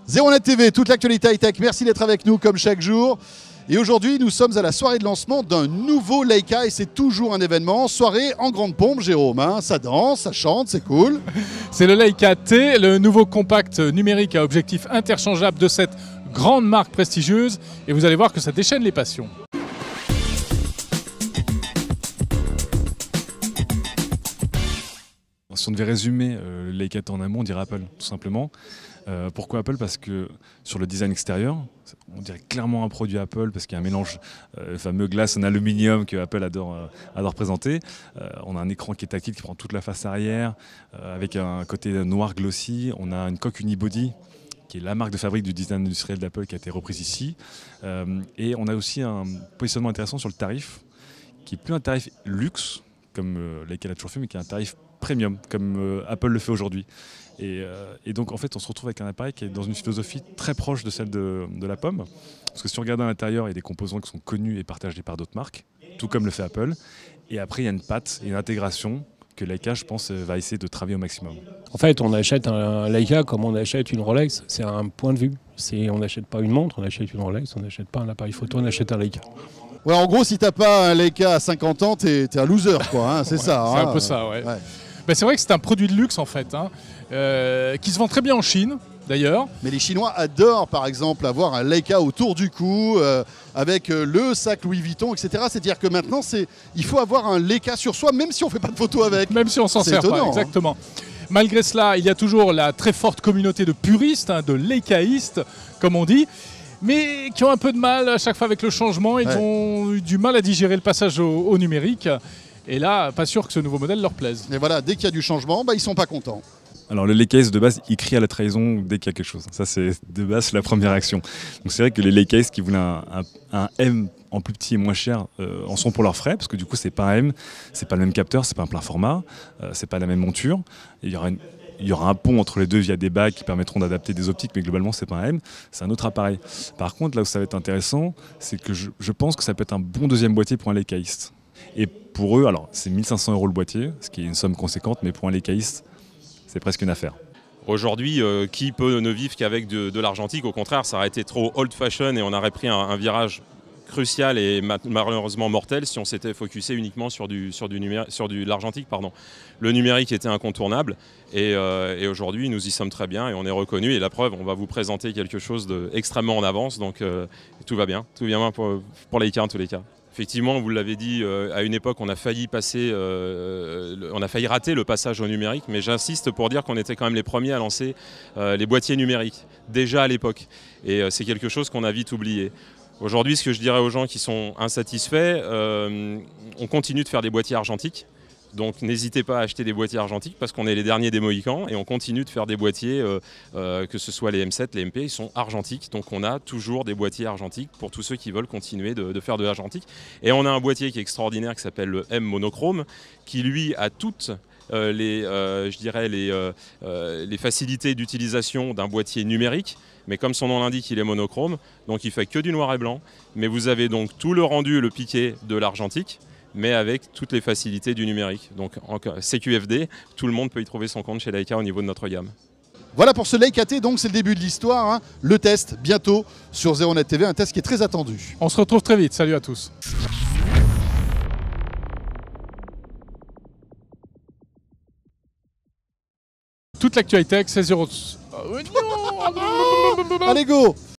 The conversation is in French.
Zeronet TV, toute l'actualité high-tech. Merci d'être avec nous comme chaque jour. Et aujourd'hui, nous sommes à la soirée de lancement d'un nouveau Leica et c'est toujours un événement. Soirée en grande pompe, Jérôme. Hein, ça danse, ça chante, c'est cool. C'est le Leica T, le nouveau compact numérique à objectif interchangeable de cette grande marque prestigieuse. Et vous allez voir que ça déchaîne les passions. Si on devait résumer le Leica T en amont, on dirait Apple, tout simplement. Pourquoi Apple? Parce que sur le design extérieur, on dirait clairement un produit Apple parce qu'il y a un mélange, le fameux glace en aluminium que Apple adore présenter. On a un écran qui est tactile, qui prend toute la face arrière, avec un côté noir glossy. On a une coque unibody, qui est la marque de fabrique du design industriel d'Apple qui a été reprise ici. Et on a aussi un positionnement intéressant sur le tarif, qui est plus un tarif luxe, comme Leica l'a toujours fait, mais qui est un tarif premium, comme Apple le fait aujourd'hui. Et donc en fait on se retrouve avec un appareil qui est dans une philosophie très proche de celle de la pomme. Parce que si on regarde à l'intérieur, il y a des composants qui sont connus et partagés par d'autres marques, tout comme le fait Apple. Et après il y a une patte et une intégration que Leica, je pense, va essayer de travailler au maximum. En fait, on achète un Leica comme on achète une Rolex, c'est un point de vue. On n'achète pas une montre, on achète une Rolex, on n'achète pas un appareil photo, on achète un Leica. Ouais, en gros, si t'as pas un Leica à 50 ans, t'es un loser, quoi. Hein, c'est ça. C'est un peu ça, ouais. Ben, c'est vrai que c'est un produit de luxe en fait, hein, qui se vend très bien en Chine d'ailleurs. Mais les Chinois adorent par exemple avoir un Leica autour du cou, avec le sac Louis Vuitton, etc. C'est-à-dire que maintenant, il faut avoir un Leica sur soi, même si on ne fait pas de photos avec. Même si on s'en sert pas, exactement. Hein. Malgré cela, il y a toujours la très forte communauté de puristes, hein, de Leicaïstes, comme on dit, mais qui ont un peu de mal à chaque fois avec le changement. Ils ont eu du mal à digérer le passage au numérique. Et là, pas sûr que ce nouveau modèle leur plaise. Et voilà, dès qu'il y a du changement, ils sont pas contents. Alors le Leicaïste de base, il crie à la trahison dès qu'il y a quelque chose. Ça c'est de base la première réaction. Donc c'est vrai que les Leicaïstes qui voulaient un M en plus petit et moins cher en sont pour leurs frais, parce que du coup c'est pas un M, c'est pas le même capteur, c'est pas un plein format, c'est pas la même monture. Et il y aura un pont entre les deux via des bagues qui permettront d'adapter des optiques, mais globalement c'est pas un M, c'est un autre appareil. Par contre, là où ça va être intéressant, c'est que je pense que ça peut être un bon deuxième boîtier pour un Leicaïste. Et pour eux, alors c'est 1 500 € le boîtier, ce qui est une somme conséquente, mais pour un Leicaïste, c'est presque une affaire. Aujourd'hui, qui peut ne vivre qu'avec de l'argentique? Au contraire, ça aurait été trop old fashion et on aurait pris un virage crucial et malheureusement mortel si on s'était focusé uniquement sur l'argentique. Le numérique était incontournable et aujourd'hui nous y sommes très bien et on est reconnus. Et la preuve, on va vous présenter quelque chose d'extrêmement en avance, donc tout va bien pour Leica en tous les cas. Effectivement, vous l'avez dit, à une époque, on a failli rater le passage au numérique, mais j'insiste pour dire qu'on était quand même les premiers à lancer les boîtiers numériques, déjà à l'époque. Et c'est quelque chose qu'on a vite oublié. Aujourd'hui, ce que je dirais aux gens qui sont insatisfaits, on continue de faire des boîtiers argentiques. Donc n'hésitez pas à acheter des boîtiers argentiques parce qu'on est les derniers des Mohicans et on continue de faire des boîtiers, que ce soit les M7, les MP, ils sont argentiques. Donc on a toujours des boîtiers argentiques pour tous ceux qui veulent continuer de faire de l'argentique. Et on a un boîtier qui est extraordinaire qui s'appelle le M monochrome qui lui a toutes les facilités d'utilisation d'un boîtier numérique. Mais comme son nom l'indique, il est monochrome, donc il fait que du noir et blanc. Mais vous avez donc tout le rendu et le piqué de l'argentique, mais avec toutes les facilités du numérique. Donc en CQFD, tout le monde peut y trouver son compte chez Leica au niveau de notre gamme. Voilà pour ce Leica T, donc c'est le début de l'histoire. Hein. Le test, bientôt, sur Zeronet TV, un test qui est très attendu. On se retrouve très vite, salut à tous. Toute l'actualité, c'est 0... Allez, go!